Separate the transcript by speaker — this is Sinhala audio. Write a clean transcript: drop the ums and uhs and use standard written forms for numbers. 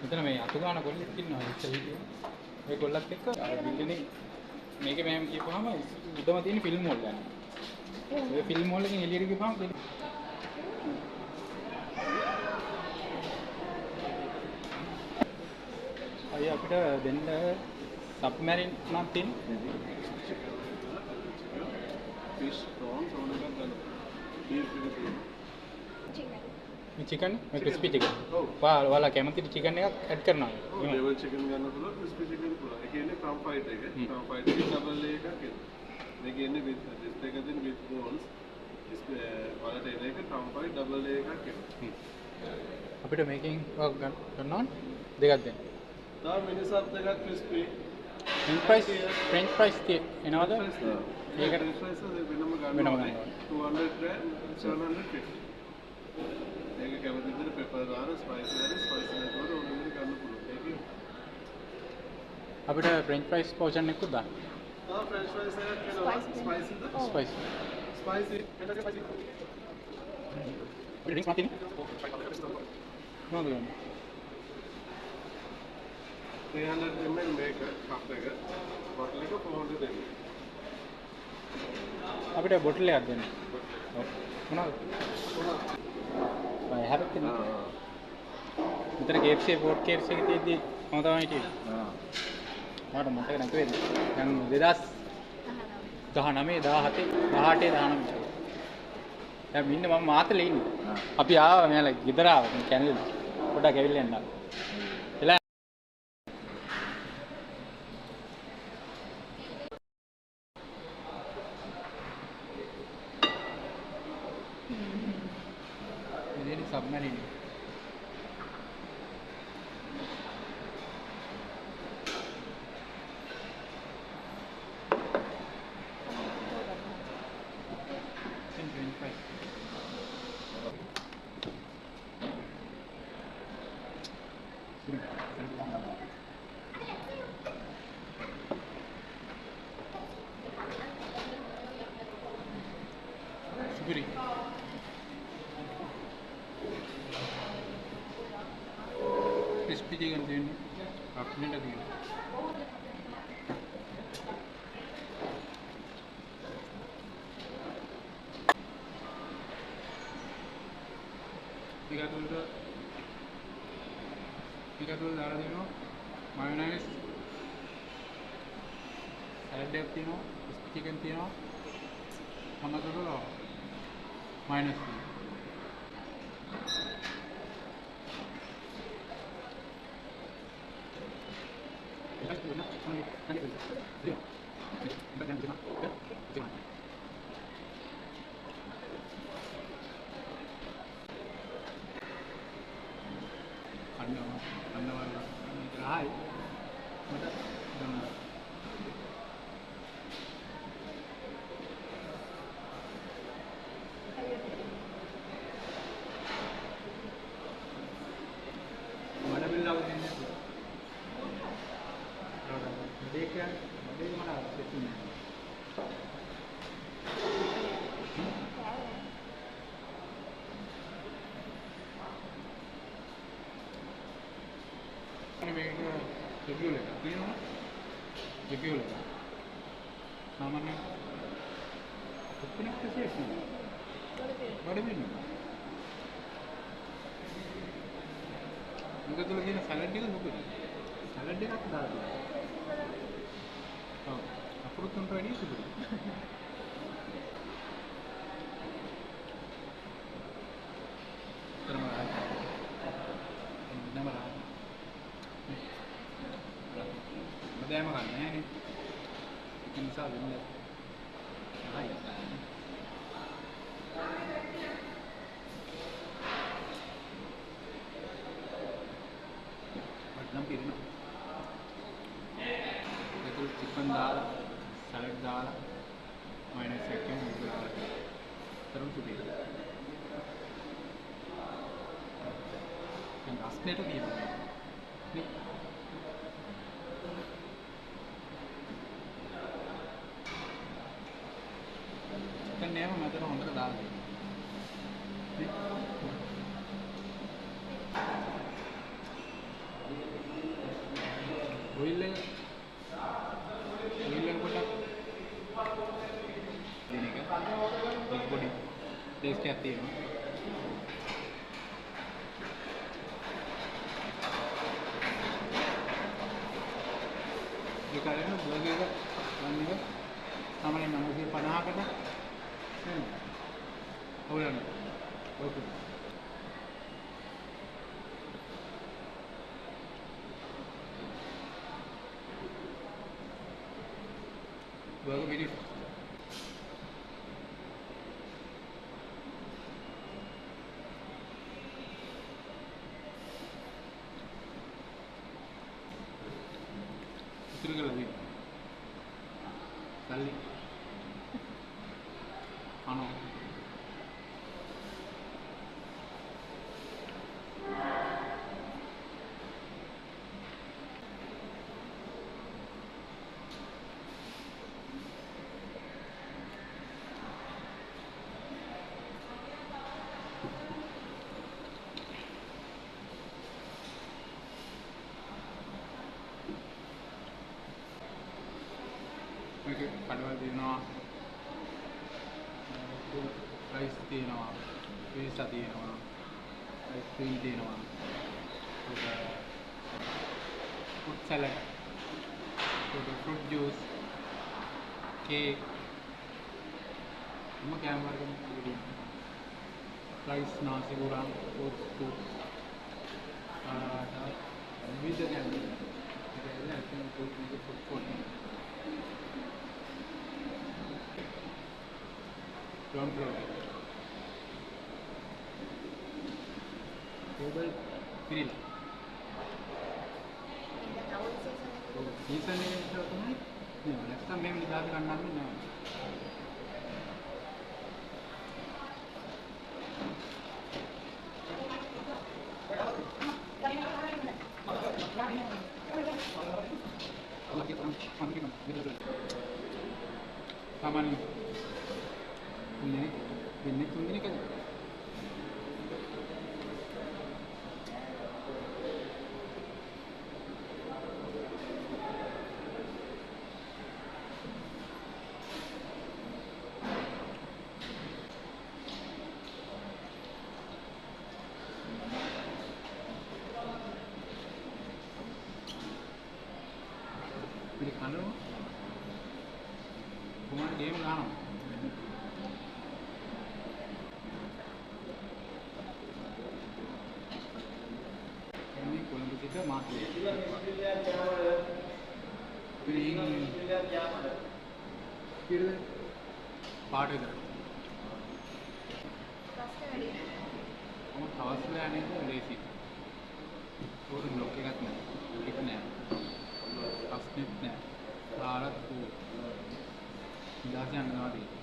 Speaker 1: මෙතන මේ අතු ගන්න කොල්ලෙක් ඉන්නවා ඉස්සර හිටියේ. මේ කොල්ලත් එක්ක අර බිල්ඩිනේ මේකේ මම කියපුවාම උඩම තියෙන ෆිල්ම් හෝල් ගන්න. ඒ ෆිල්ම් හෝල් එකෙන් එළියට ගිහපුවාම අය අපිට දෙන්න සබ්මැරින් නම් තියෙන්නේ.
Speaker 2: fish prawns ඕන එකක් ගන්න. beef එක තියෙනවා.
Speaker 1: මේ chicken මේ crispy chicken. ඔයාලා කැමති chicken එකක් ඇඩ් කරනවා.
Speaker 2: ඔව් level chicken ගන්න පුළුවන් crispy chicken පුළුවන්. ඒ කියන්නේ from fight එක. from fight එකේ double layer එකක් එනවා. මේක එන්නේ with this දෙක දෙන with bones. ඔයාලට එන එක from fight double layer එකක් එනවා.
Speaker 1: අපිට මේකෙන් ගන්නවා දෙකක් දෙන්න.
Speaker 2: තා මිනිස්සුත් දෙකක් crispy.
Speaker 1: French fries එනවද?
Speaker 2: ඒකට French fries වෙනම ගන්නවා. 200 gram 750. මේක කැමති විදිහට pepper දාන spicy නැතුව ඕන විදිහට ගන්න පුළුවන්. ඒක
Speaker 1: අපිට French fries portion එකක් දාන්න.
Speaker 2: French fries එකක් වෙනවා. spicy ද?
Speaker 1: Spicy.
Speaker 2: spicy. එතකොට spicy.
Speaker 1: drinks මාතිනේ. නෝද
Speaker 2: 300 ml මේක කප් එක බොටල් එක 400 දෙන්න.
Speaker 1: අපිට බොටල් එකක් දෙන්න. මොනවද? මම හැබැයි මෙතන KFC පෝට් KFC එකේ තියෙද්දි මම තමයි හිටියේ. මට මතක නැතු වෙන්නේ. දැන් 2019 17 18 19 දැන් ඉන්නේ මම මාතලේ ඉන්නේ. අපි ආවා මෙයාලා ගෙදර ආවා කැනල් පොඩ්ඩක් ඇවිල්ලා යන්න. එලා submarine. Suguri. crispy chicken තියෙන්නේ අපිට තියෙනවා පිටුල් දාලා දෙනවා මයොනයිස් සලාඩ් එකක් තියෙනවා crispy chicken තියෙනවා टमाटो माइनस सामान्य सैलड सैलड अప్పుడు ready Đây mà cảnh này làm sao đến được hay năm tiền nó itu chicken dal salad dal minus second dal terus itu yang asli itu dia ini नया मैं तो होंडा डाल दी ඔයිල් එක පොඩ්ඩක් දෙන එක පොඩි ටේස්ට් එකක් තියෙනවා. ඒ කාලේම බර්ගර් එක ගන්න එක සාමාන්‍යයෙන් 950කට නේද? හොයන්න. ඕක. බර්ගර් පිටිස්. ඉතින් ගලදී. සල්ලි. අනෝ. මේක කඩවල් දෙනවා. රයිස් තියෙනවා. පීසා තියෙනවා. අයිස්ක්‍රීම් තියෙනවා. Fruit salad. Fruit juice. Cake. කෑම වර්ග තියෙනවා. රයිස් නාසි ගුරාම් ඕට්ස් ෆෘට්. විවිධ කෑම. ඒක ඇත්තටම fruit fruit ground floor table grill season එක විතර තමයි නේ නැත්තම් මේ නිදාස් ගන්නන්නේ නැහැ सामान्य बिन्ने तुमने क्या मेरे खाने में तुम्हारे गेम गाना ini kolam kita mati kira part itu kamu tawas le ane itu lazy orang blok ke kat naik ikna asnit naik alat tu dah jangan nari